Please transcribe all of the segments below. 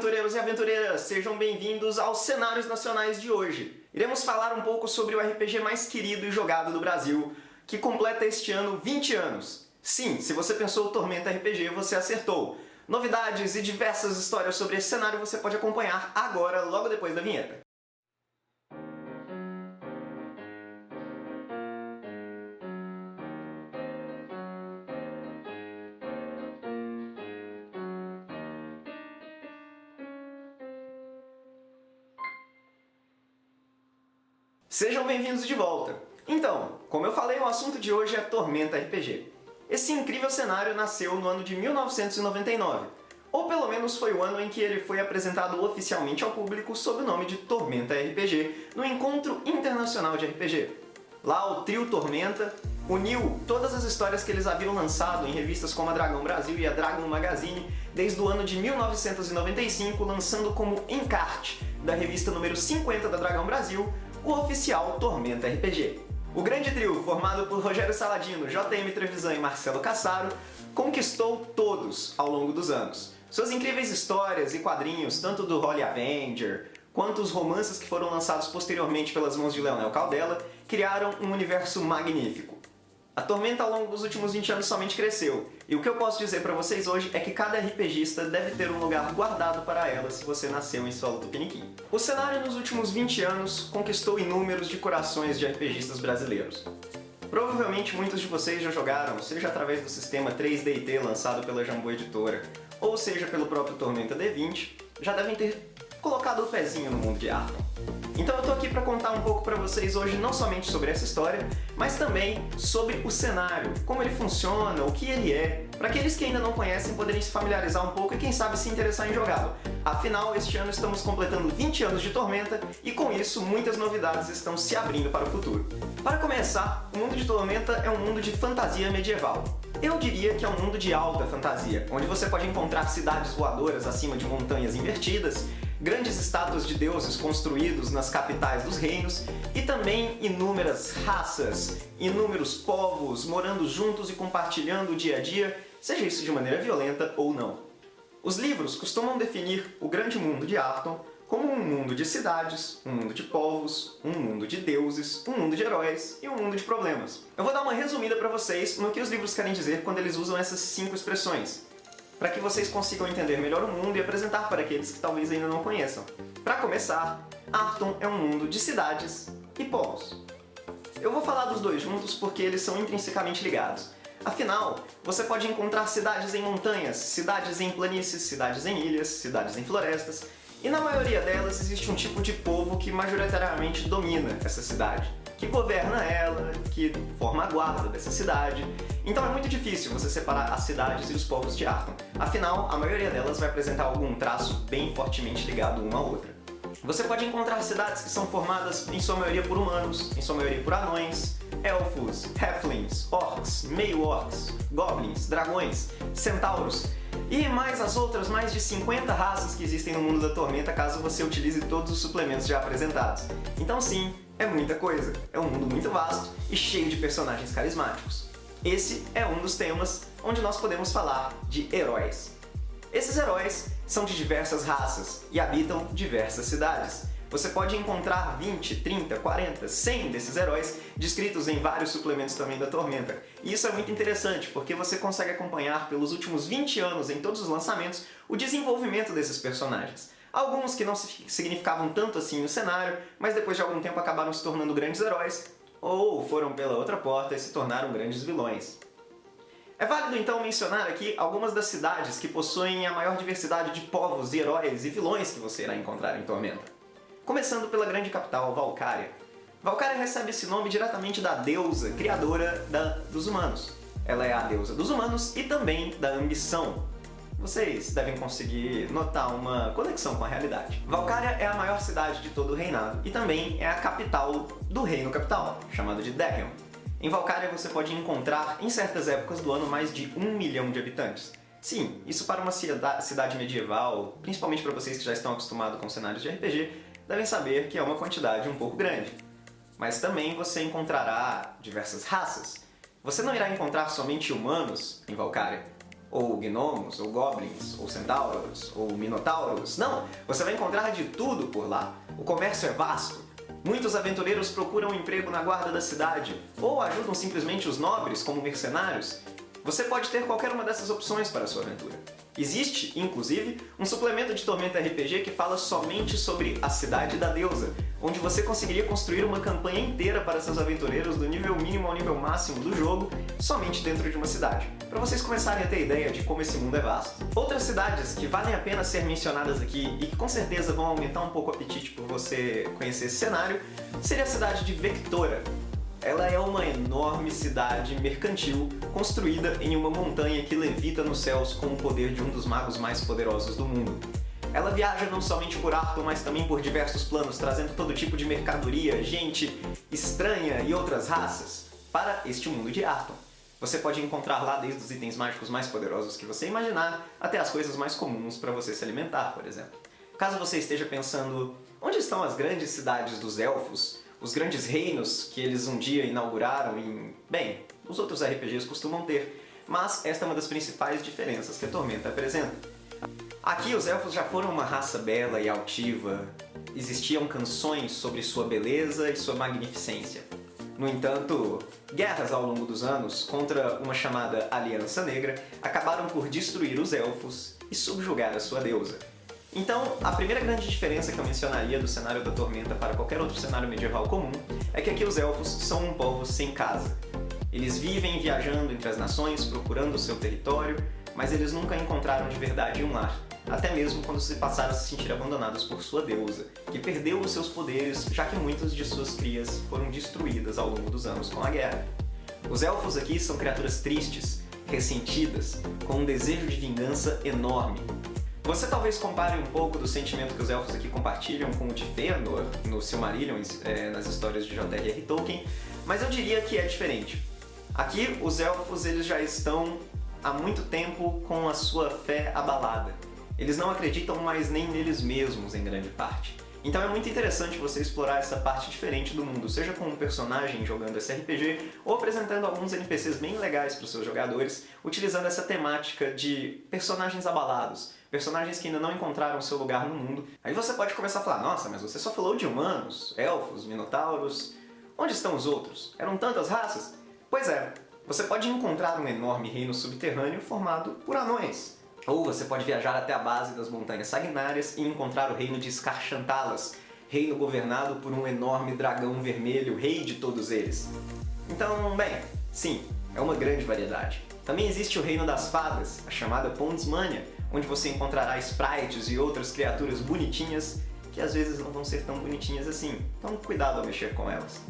aventureiros e aventureiras! Sejam bem-vindos aos Cenários Nacionais de hoje. Iremos falar um pouco sobre o RPG mais querido e jogado do Brasil, que completa este ano 20 anos. Sim, se você pensou Tormenta RPG, você acertou. Novidades e diversas histórias sobre esse cenário você pode acompanhar agora, logo depois da vinheta. Sejam bem-vindos de volta! Então, como eu falei, o assunto de hoje é Tormenta RPG. Esse incrível cenário nasceu no ano de 1999, ou pelo menos foi o ano em que ele foi apresentado oficialmente ao público sob o nome de Tormenta RPG, no Encontro Internacional de RPG. Lá o trio Tormenta uniu todas as histórias que eles haviam lançado em revistas como a Dragão Brasil e a Dragon Magazine desde o ano de 1995, lançando como encarte da revista número 50 da Dragão Brasil, o oficial Tormenta RPG. O grande trio, formado por Rogério Saladino, J.M. Trevisan e Marcelo Cassaro, conquistou todos ao longo dos anos. Suas incríveis histórias e quadrinhos, tanto do Holy Avenger, quanto os romances que foram lançados posteriormente pelas mãos de Leonel Caldela, criaram um universo magnífico. A Tormenta ao longo dos últimos 20 anos somente cresceu, e o que eu posso dizer pra vocês hoje é que cada RPGista deve ter um lugar guardado para ela se você nasceu em solo tupiniquim. O cenário nos últimos 20 anos conquistou inúmeros de corações de RPGistas brasileiros. Provavelmente muitos de vocês já jogaram, seja através do sistema 3D&T lançado pela Jambô Editora, ou seja pelo próprio Tormenta D20, já devem ter colocado o pezinho no mundo de Arkham. Então eu tô aqui para contar um pouco para vocês hoje não somente sobre essa história, mas também sobre o cenário, como ele funciona, o que ele é, para aqueles que ainda não conhecem poderem se familiarizar um pouco e quem sabe se interessar em jogá-lo. Afinal, este ano estamos completando 20 anos de Tormenta e com isso muitas novidades estão se abrindo para o futuro. Para começar, o mundo de Tormenta é um mundo de fantasia medieval. Eu diria que é um mundo de alta fantasia, onde você pode encontrar cidades voadoras acima de montanhas invertidas, grandes estátuas de deuses construídos nas capitais dos reinos e também inúmeras raças, inúmeros povos morando juntos e compartilhando o dia a dia, seja isso de maneira violenta ou não. Os livros costumam definir o grande mundo de Arton como um mundo de cidades, um mundo de povos, um mundo de deuses, um mundo de heróis e um mundo de problemas. Eu vou dar uma resumida para vocês no que os livros querem dizer quando eles usam essas 5 expressões, para que vocês consigam entender melhor o mundo e apresentar para aqueles que talvez ainda não conheçam. Para começar, Arton é um mundo de cidades e povos. Eu vou falar dos dois juntos porque eles são intrinsecamente ligados. Afinal, você pode encontrar cidades em montanhas, cidades em planícies, cidades em ilhas, cidades em florestas, e na maioria delas existe um tipo de povo que majoritariamente domina essa cidade, que governa ela, que forma a guarda dessa cidade. Então é muito difícil você separar as cidades e os povos de Arton. Afinal, a maioria delas vai apresentar algum traço bem fortemente ligado uma à outra. Você pode encontrar cidades que são formadas em sua maioria por humanos, em sua maioria por anões, elfos, halflings, orcs, meio-orcs, goblins, dragões, centauros, e mais as outras mais de 50 raças que existem no mundo da Tormenta caso você utilize todos os suplementos já apresentados. Então sim, é muita coisa, é um mundo muito vasto e cheio de personagens carismáticos. Esse é um dos temas onde nós podemos falar de heróis. Esses heróis são de diversas raças e habitam diversas cidades. Você pode encontrar 20, 30, 40, 100 desses heróis descritos em vários suplementos também da Tormenta. E isso é muito interessante, porque você consegue acompanhar pelos últimos 20 anos em todos os lançamentos o desenvolvimento desses personagens. Alguns que não significavam tanto assim no cenário, mas depois de algum tempo acabaram se tornando grandes heróis, ou foram pela outra porta e se tornaram grandes vilões. É válido então mencionar aqui algumas das cidades que possuem a maior diversidade de povos, heróis e vilões que você irá encontrar em Tormenta. Começando pela grande capital, Valcária. Valcária recebe esse nome diretamente da deusa criadora dos humanos. Ela é a deusa dos humanos e também da ambição. Vocês devem conseguir notar uma conexão com a realidade. Valcária é a maior cidade de todo o reinado e também é a capital do reino capital, chamado de Derion. Em Valcária você pode encontrar, em certas épocas do ano, mais de 1 milhão de habitantes. Sim, isso para uma cidade medieval, principalmente para vocês que já estão acostumados com cenários de RPG, devem saber que é uma quantidade um pouco grande. Mas também você encontrará diversas raças. Você não irá encontrar somente humanos em Valcária. ou gnomos, ou goblins, ou centauros, ou minotauros. Não, você vai encontrar de tudo por lá. O comércio é vasto. Muitos aventureiros procuram um emprego na guarda da cidade, ou ajudam simplesmente os nobres como mercenários. Você pode ter qualquer uma dessas opções para a sua aventura. Existe, inclusive, um suplemento de Tormenta RPG que fala somente sobre a Cidade da Deusa, onde você conseguiria construir uma campanha inteira para seus aventureiros do nível mínimo ao nível máximo do jogo, somente dentro de uma cidade, para vocês começarem a ter ideia de como esse mundo é vasto. Outras cidades que valem a pena ser mencionadas aqui e que com certeza vão aumentar um pouco o apetite por você conhecer esse cenário, seria a cidade de Vectora. Ela é uma enorme cidade mercantil construída em uma montanha que levita nos céus com o poder de um dos magos mais poderosos do mundo. Ela viaja não somente por Arthur, mas também por diversos planos, trazendo todo tipo de mercadoria, gente estranha e outras raças para este mundo de Arthur. Você pode encontrar lá desde os itens mágicos mais poderosos que você imaginar, até as coisas mais comuns para você se alimentar, por exemplo. Caso você esteja pensando, onde estão as grandes cidades dos elfos? Os grandes reinos que eles um dia inauguraram em... Bem, os outros RPGs costumam ter, mas esta é uma das principais diferenças que a Tormenta apresenta. Aqui os elfos já foram uma raça bela e altiva, existiam canções sobre sua beleza e sua magnificência. No entanto, guerras ao longo dos anos contra uma chamada Aliança Negra acabaram por destruir os elfos e subjugar a sua deusa. Então, a primeira grande diferença que eu mencionaria do cenário da Tormenta para qualquer outro cenário medieval comum é que aqui os elfos são um povo sem casa. Eles vivem viajando entre as nações, procurando o seu território, mas eles nunca encontraram de verdade um lar, até mesmo quando se passaram a se sentir abandonados por sua deusa, que perdeu os seus poderes, já que muitas de suas crias foram destruídas ao longo dos anos com a guerra. Os elfos aqui são criaturas tristes, ressentidas, com um desejo de vingança enorme. Você talvez compare um pouco do sentimento que os elfos aqui compartilham com o de Fëanor, no Silmarillion, nas histórias de J.R.R. Tolkien, mas eu diria que é diferente. Aqui, os elfos eles já estão há muito tempo com a sua fé abalada. Eles não acreditam mais nem neles mesmos, em grande parte. Então é muito interessante você explorar essa parte diferente do mundo, seja com um personagem jogando esse RPG, ou apresentando alguns NPCs bem legais para os seus jogadores, utilizando essa temática de personagens abalados, personagens que ainda não encontraram seu lugar no mundo. Aí você pode começar a falar, nossa, mas você só falou de humanos, elfos, minotauros... Onde estão os outros? Eram tantas raças? Pois é, você pode encontrar um enorme reino subterrâneo formado por anões. Ou você pode viajar até a base das Montanhas Sagnárias e encontrar o reino de Scar-Shantalas, reino governado por um enorme dragão vermelho, rei de todos eles. Então, bem, sim, é uma grande variedade. Também existe o reino das fadas, a chamada Pondsmania, onde você encontrará sprites e outras criaturas bonitinhas, que às vezes não vão ser tão bonitinhas assim, então cuidado ao mexer com elas.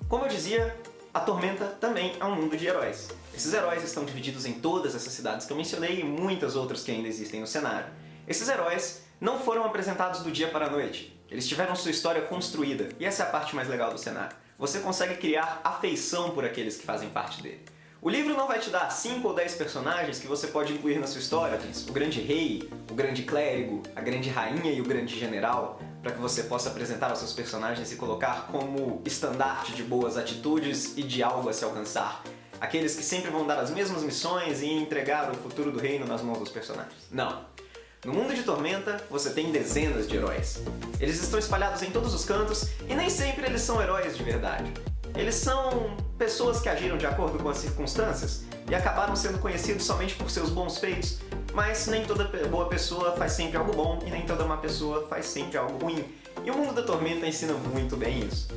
Como eu dizia, a Tormenta também é um mundo de heróis. Esses heróis estão divididos em todas essas cidades que eu mencionei e muitas outras que ainda existem no cenário. Esses heróis não foram apresentados do dia para a noite. Eles tiveram sua história construída, e essa é a parte mais legal do cenário. Você consegue criar afeição por aqueles que fazem parte dele. O livro não vai te dar 5 ou 10 personagens que você pode incluir na sua história, o grande rei, o grande clérigo, a grande rainha e o grande general, para que você possa apresentar os seus personagens e colocar como estandarte de boas atitudes e de algo a se alcançar. Aqueles que sempre vão dar as mesmas missões e entregar o futuro do reino nas mãos dos personagens. Não. No mundo de Tormenta, você tem dezenas de heróis. Eles estão espalhados em todos os cantos e nem sempre eles são heróis de verdade. Eles são pessoas que agiram de acordo com as circunstâncias e acabaram sendo conhecidos somente por seus bons feitos, mas nem toda boa pessoa faz sempre algo bom e nem toda má pessoa faz sempre algo ruim. E o mundo da Tormenta ensina muito bem isso.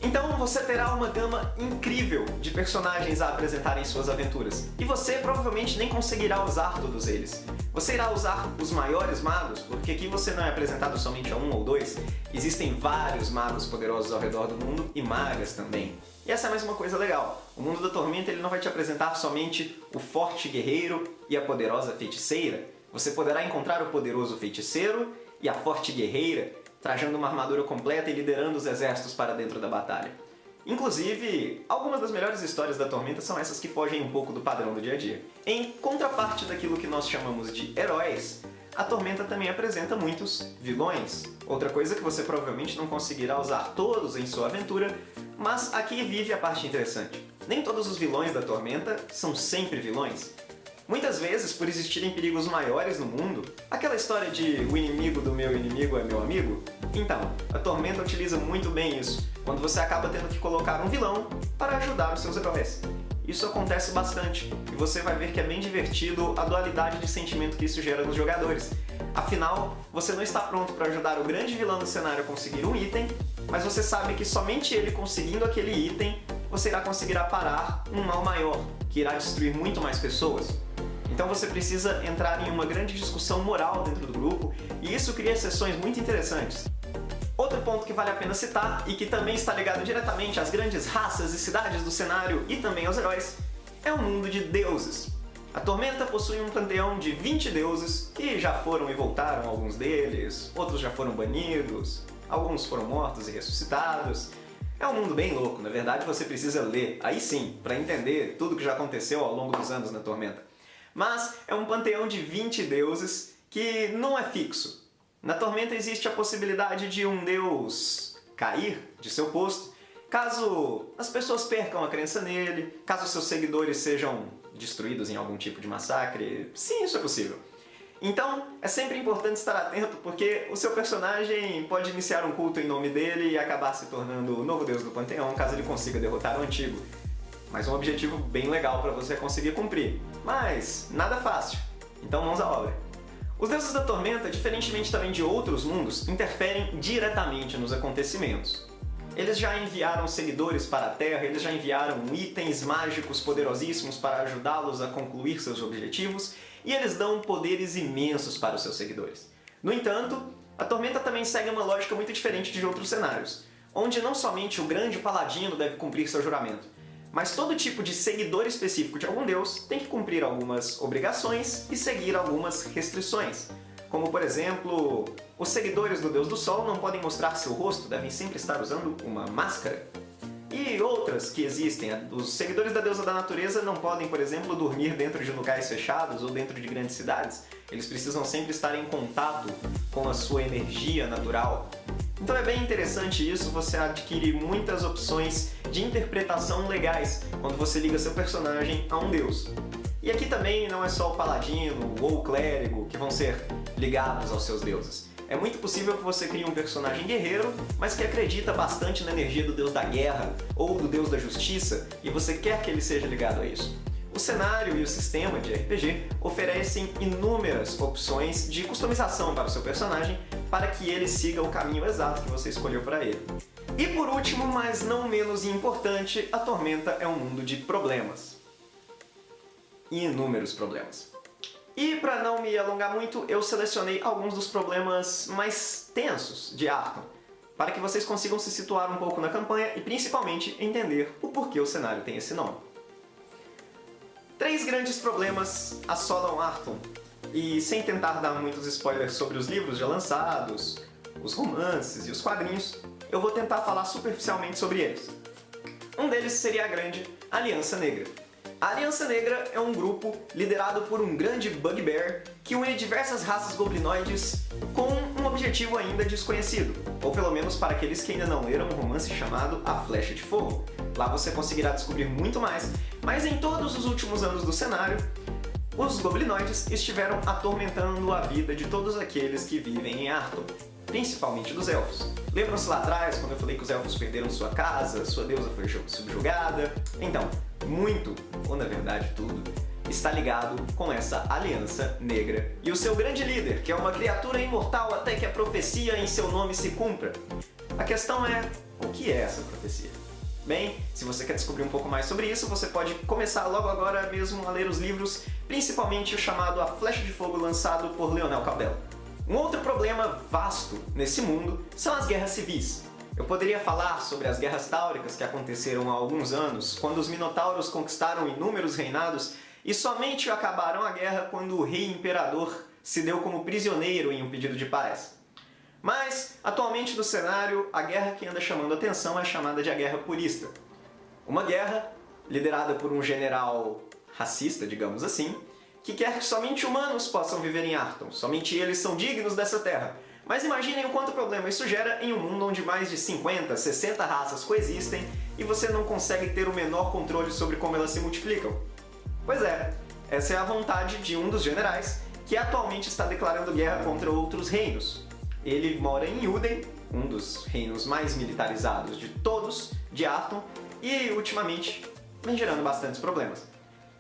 Então você terá uma gama incrível de personagens a apresentar em suas aventuras, e você provavelmente nem conseguirá usar todos eles. Você irá usar os maiores magos, porque aqui você não é apresentado somente a um ou dois, existem vários magos poderosos ao redor do mundo e magas também. E essa é mais uma coisa legal, o mundo da Tormenta ele não vai te apresentar somente o forte guerreiro e a poderosa feiticeira, você poderá encontrar o poderoso feiticeiro e a forte guerreira, trajando uma armadura completa e liderando os exércitos para dentro da batalha. Inclusive, algumas das melhores histórias da Tormenta são essas que fogem um pouco do padrão do dia a dia. Em contraparte daquilo que nós chamamos de heróis, a Tormenta também apresenta muitos vilões. Outra coisa que você provavelmente não conseguirá usar todos em sua aventura, mas aqui vive a parte interessante. Nem todos os vilões da Tormenta são sempre vilões. Muitas vezes, por existirem perigos maiores no mundo, aquela história de o inimigo do meu inimigo é meu amigo, então, a Tormenta utiliza muito bem isso, quando você acaba tendo que colocar um vilão para ajudar os seus heróis. Isso acontece bastante, e você vai ver que é bem divertido a dualidade de sentimento que isso gera nos jogadores. Afinal, você não está pronto para ajudar o grande vilão do cenário a conseguir um item, mas você sabe que somente ele conseguindo aquele item, você irá conseguir aparar um mal maior, que irá destruir muito mais pessoas. Então você precisa entrar em uma grande discussão moral dentro do grupo, e isso cria sessões muito interessantes. Outro ponto que vale a pena citar, e que também está ligado diretamente às grandes raças e cidades do cenário e também aos heróis, é o mundo de deuses. A Tormenta possui um panteão de 20 deuses, que já foram e voltaram alguns deles, outros já foram banidos, alguns foram mortos e ressuscitados. É um mundo bem louco, na verdade você precisa ler, aí sim, para entender tudo que já aconteceu ao longo dos anos na Tormenta. Mas é um panteão de 20 deuses que não é fixo. Na Tormenta existe a possibilidade de um deus cair de seu posto, caso as pessoas percam a crença nele, caso seus seguidores sejam destruídos em algum tipo de massacre. Sim, isso é possível. Então, é sempre importante estar atento, porque o seu personagem pode iniciar um culto em nome dele e acabar se tornando o novo deus do panteão, caso ele consiga derrotar o antigo. Mas um objetivo bem legal para você conseguir cumprir. Mas nada fácil. Então mãos à obra. Os deuses da Tormenta, diferentemente também de outros mundos, interferem diretamente nos acontecimentos. Eles já enviaram seguidores para a Terra, eles já enviaram itens mágicos poderosíssimos para ajudá-los a concluir seus objetivos, e eles dão poderes imensos para os seus seguidores. No entanto, a Tormenta também segue uma lógica muito diferente de outros cenários, onde não somente o grande paladino deve cumprir seu juramento, mas todo tipo de seguidor específico de algum deus tem que cumprir algumas obrigações e seguir algumas restrições. Como, por exemplo, os seguidores do Deus do Sol não podem mostrar seu rosto, devem sempre estar usando uma máscara. E outras que existem, os seguidores da deusa da natureza não podem, por exemplo, dormir dentro de locais fechados ou dentro de grandes cidades. Eles precisam sempre estar em contato com a sua energia natural. Então é bem interessante isso, você adquire muitas opções de interpretação legais quando você liga seu personagem a um deus. E aqui também não é só o paladino ou o clérigo que vão ser ligados aos seus deuses. É muito possível que você crie um personagem guerreiro, mas que acredita bastante na energia do deus da guerra ou do deus da justiça, e você quer que ele seja ligado a isso. O cenário e o sistema de RPG oferecem inúmeras opções de customização para o seu personagem para que ele siga o caminho exato que você escolheu para ele. E por último, mas não menos importante, a Tormenta é um mundo de problemas. Inúmeros problemas. E para não me alongar muito, eu selecionei alguns dos problemas mais tensos de Arkham, para que vocês consigam se situar um pouco na campanha e principalmente entender o porquê o cenário tem esse nome. 3 grandes problemas assolam Arkham, e sem tentar dar muitos spoilers sobre os livros já lançados, os romances e os quadrinhos, eu vou tentar falar superficialmente sobre eles. Um deles seria a grande Aliança Negra. A Aliança Negra é um grupo liderado por um grande bugbear que une diversas raças goblinoides com um objetivo ainda desconhecido, ou pelo menos para aqueles que ainda não leram um romance chamado A Flecha de Fogo. Lá você conseguirá descobrir muito mais, mas em todos os últimos anos do cenário, os goblinoides estiveram atormentando a vida de todos aqueles que vivem em Arkham, principalmente dos elfos. Lembram-se lá atrás, quando eu falei que os elfos perderam sua casa, sua deusa foi subjugada? Então, muito, ou na verdade tudo, está ligado com essa Aliança Negra e o seu grande líder, que é uma criatura imortal até que a profecia em seu nome se cumpra. A questão é, o que é essa profecia? Bem, se você quer descobrir um pouco mais sobre isso, você pode começar logo agora mesmo a ler os livros, principalmente o chamado A Flecha de Fogo, lançado por Leonel Caldela. Um outro problema vasto nesse mundo são as guerras civis. Eu poderia falar sobre as guerras táuricas que aconteceram há alguns anos, quando os Minotauros conquistaram inúmeros reinados e somente acabaram a guerra quando o rei imperador se deu como prisioneiro em um pedido de paz. Mas, atualmente no cenário, a guerra que anda chamando a atenção é chamada de a Guerra Purista. Uma guerra liderada por um general racista, digamos assim, que quer que somente humanos possam viver em Arkham, somente eles são dignos dessa terra. Mas imaginem o quanto problema isso gera em um mundo onde mais de 50, 60 raças coexistem e você não consegue ter o menor controle sobre como elas se multiplicam. Pois é, Essa é a vontade de um dos generais, que atualmente está declarando guerra contra outros reinos. Ele mora em Uden, um dos reinos mais militarizados de todos, de Arton, e ultimamente vem gerando bastantes problemas.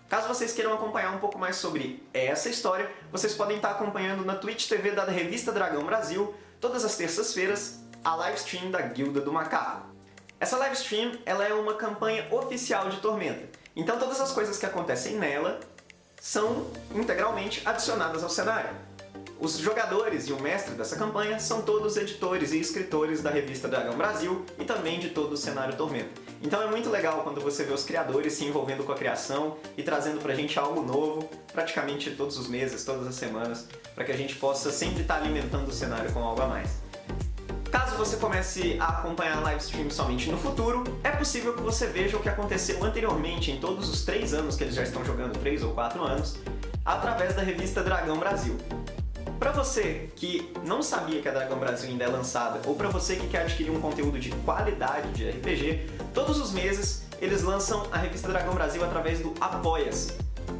Caso vocês queiram acompanhar um pouco mais sobre essa história, vocês podem estar acompanhando na Twitch TV da Revista Dragão Brasil, todas as terças-feiras, a livestream da Guilda do Macaco. Essa livestream ela é uma campanha oficial de Tormenta, então todas as coisas que acontecem nela são integralmente adicionadas ao cenário. Os jogadores e o mestre dessa campanha são todos editores e escritores da Revista Dragão Brasil e também de todo o cenário Tormenta. Então é muito legal quando você vê os criadores se envolvendo com a criação e trazendo pra gente algo novo, praticamente todos os meses, todas as semanas, para que a gente possa sempre estar alimentando o cenário com algo a mais. Caso você comece a acompanhar a livestream somente no futuro, é possível que você veja o que aconteceu anteriormente em todos os 3 anos que eles já estão jogando, 3 ou 4 anos, através da Revista Dragão Brasil. Para você que não sabia que a Dragão Brasil ainda é lançada, ou para você que quer adquirir um conteúdo de qualidade de RPG, todos os meses eles lançam a Revista Dragão Brasil através do Apoia-se,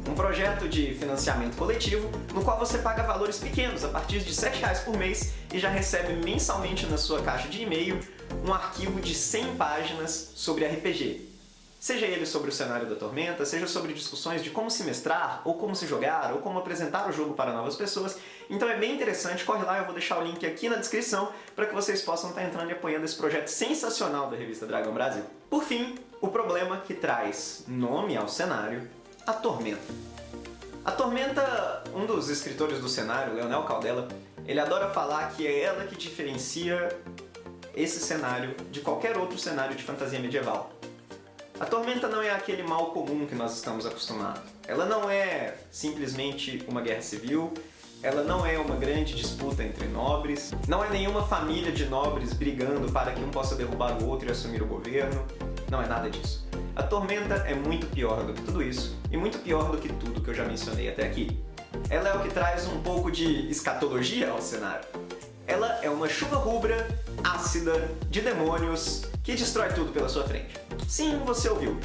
um projeto de financiamento coletivo no qual você paga valores pequenos, a partir de R$ 7 por mês, e já recebe mensalmente na sua caixa de e-mail um arquivo de 100 páginas sobre RPG. Seja ele sobre o cenário da Tormenta, seja sobre discussões de como se mestrar, ou como se jogar, ou como apresentar o jogo para novas pessoas. Então é bem interessante, corre lá, eu vou deixar o link aqui na descrição para que vocês possam estar entrando e apoiando esse projeto sensacional da Revista Dragão Brasil. Por fim, o problema que traz nome ao cenário, a Tormenta. A Tormenta, um dos escritores do cenário, Leonel Caldela, ele adora falar que é ela que diferencia esse cenário de qualquer outro cenário de fantasia medieval. A Tormenta não é aquele mal comum que nós estamos acostumados. Ela não é simplesmente uma guerra civil, ela não é uma grande disputa entre nobres, não é nenhuma família de nobres brigando para que um possa derrubar o outro e assumir o governo, não é nada disso. A Tormenta é muito pior do que tudo isso, e muito pior do que tudo que eu já mencionei até aqui. Ela é o que traz um pouco de escatologia ao cenário. Ela é uma chuva rubra, ácida, de demônios, que destrói tudo pela sua frente. Sim, você ouviu.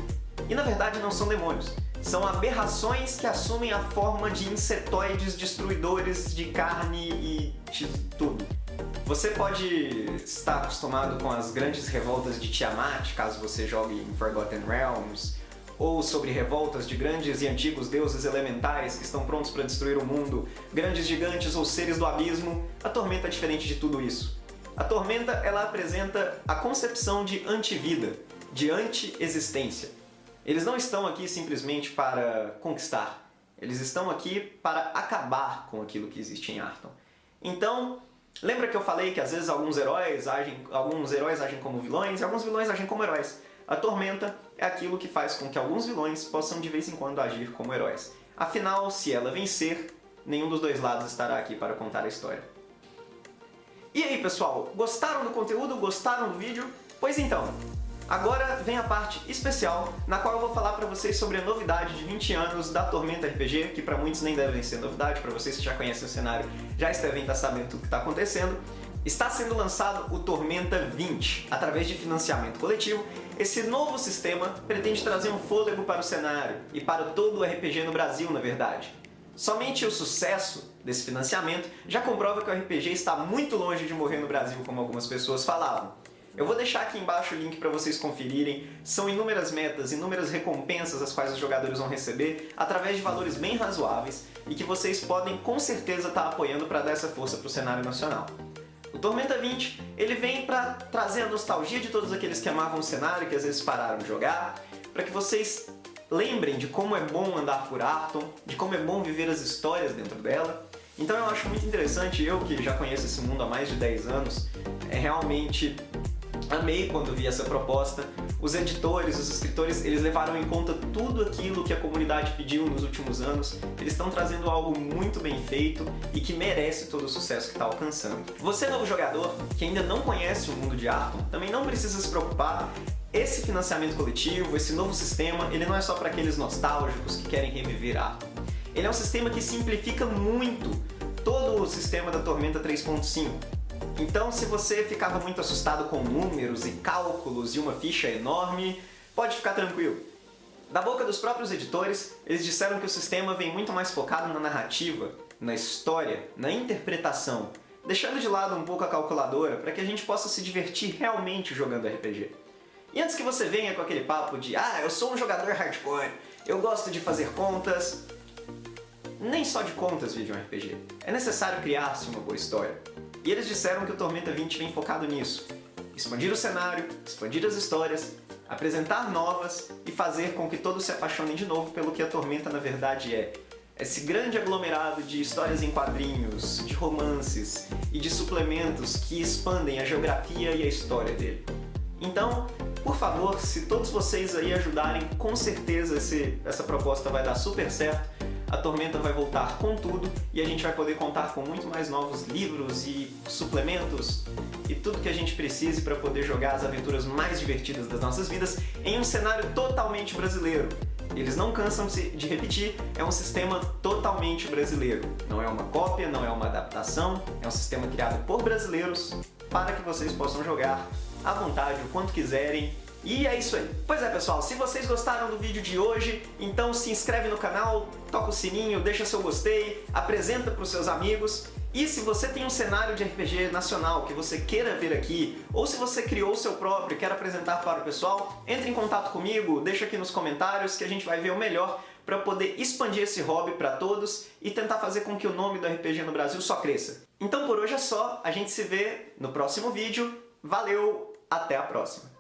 E na verdade não são demônios. São aberrações que assumem a forma de insetoides destruidores de carne e de tudo. Você pode estar acostumado com as grandes revoltas de Tiamat, caso você jogue em Forgotten Realms, ou sobre revoltas de grandes e antigos deuses elementais que estão prontos para destruir o mundo, grandes gigantes ou seres do abismo. A Tormenta é diferente de tudo isso. A Tormenta, ela apresenta a concepção de antivida, de anti-existência. Eles não estão aqui simplesmente para conquistar, eles estão aqui para acabar com aquilo que existe em Arton. Então, lembra que eu falei que às vezes alguns heróis agem como vilões e alguns vilões agem como heróis? A Tormenta é aquilo que faz com que alguns vilões possam de vez em quando agir como heróis. Afinal, se ela vencer, nenhum dos dois lados estará aqui para contar a história. E aí pessoal, gostaram do conteúdo? Gostaram do vídeo? Pois então, agora vem a parte especial, na qual eu vou falar para vocês sobre a novidade de 20 anos da Tormenta RPG, que para muitos nem devem ser novidade, para vocês que já conhecem o cenário já devem estar sabendo tudo que está acontecendo. Está sendo lançado o Tormenta 20, através de financiamento coletivo. Esse novo sistema pretende trazer um fôlego para o cenário, e para todo o RPG no Brasil, na verdade. Somente o sucesso desse financiamento já comprova que o RPG está muito longe de morrer no Brasil, como algumas pessoas falavam. Eu vou deixar aqui embaixo o link para vocês conferirem. São inúmeras metas, inúmeras recompensas as quais os jogadores vão receber através de valores bem razoáveis e que vocês podem com certeza estar apoiando para dar essa força para o cenário nacional. O Tormenta 20, ele vem para trazer a nostalgia de todos aqueles que amavam o cenário, que às vezes pararam de jogar, para que vocês lembrem de como é bom andar por Arton, de como é bom viver as histórias dentro dela. Então eu acho muito interessante, eu que já conheço esse mundo há mais de 10 anos, realmente amei quando vi essa proposta. Os editores, os escritores, eles levaram em conta tudo aquilo que a comunidade pediu nos últimos anos. Eles estão trazendo algo muito bem feito e que merece todo o sucesso que está alcançando. Você, novo jogador, que ainda não conhece o mundo de Arton, também não precisa se preocupar. Esse financiamento coletivo, esse novo sistema, ele não é só para aqueles nostálgicos que querem reviver Arton. Ele é um sistema que simplifica muito todo o sistema da Tormenta 3.5. Então, se você ficava muito assustado com números e cálculos e uma ficha enorme, pode ficar tranquilo. Da boca dos próprios editores, eles disseram que o sistema vem muito mais focado na narrativa, na história, na interpretação, deixando de lado um pouco a calculadora para que a gente possa se divertir realmente jogando RPG. E antes que você venha com aquele papo de eu sou um jogador hardcore, eu gosto de fazer contas... Nem só de contas vive um RPG. É necessário criar-se uma boa história. E eles disseram que o Tormenta 20 vem focado nisso. Expandir o cenário, expandir as histórias, apresentar novas e fazer com que todos se apaixonem de novo pelo que a Tormenta na verdade é. Esse grande aglomerado de histórias em quadrinhos, de romances e de suplementos que expandem a geografia e a história dele. Então, por favor, se todos vocês aí ajudarem, com certeza essa proposta vai dar super certo. A Tormenta vai voltar com tudo e a gente vai poder contar com muito mais novos livros e suplementos e tudo que a gente precise para poder jogar as aventuras mais divertidas das nossas vidas em um cenário totalmente brasileiro. Eles não cansam de repetir, é um sistema totalmente brasileiro. Não é uma cópia, não é uma adaptação, é um sistema criado por brasileiros para que vocês possam jogar à vontade, o quanto quiserem. E é isso aí. Pois é, pessoal, se vocês gostaram do vídeo de hoje, então se inscreve no canal, toca o sininho, deixa seu gostei, apresenta para os seus amigos. E se você tem um cenário de RPG nacional que você queira ver aqui, ou se você criou o seu próprio e quer apresentar para o pessoal, entre em contato comigo, deixa aqui nos comentários que a gente vai ver o melhor para poder expandir esse hobby para todos e tentar fazer com que o nome do RPG no Brasil só cresça. Então por hoje é só, a gente se vê no próximo vídeo. Valeu, até a próxima!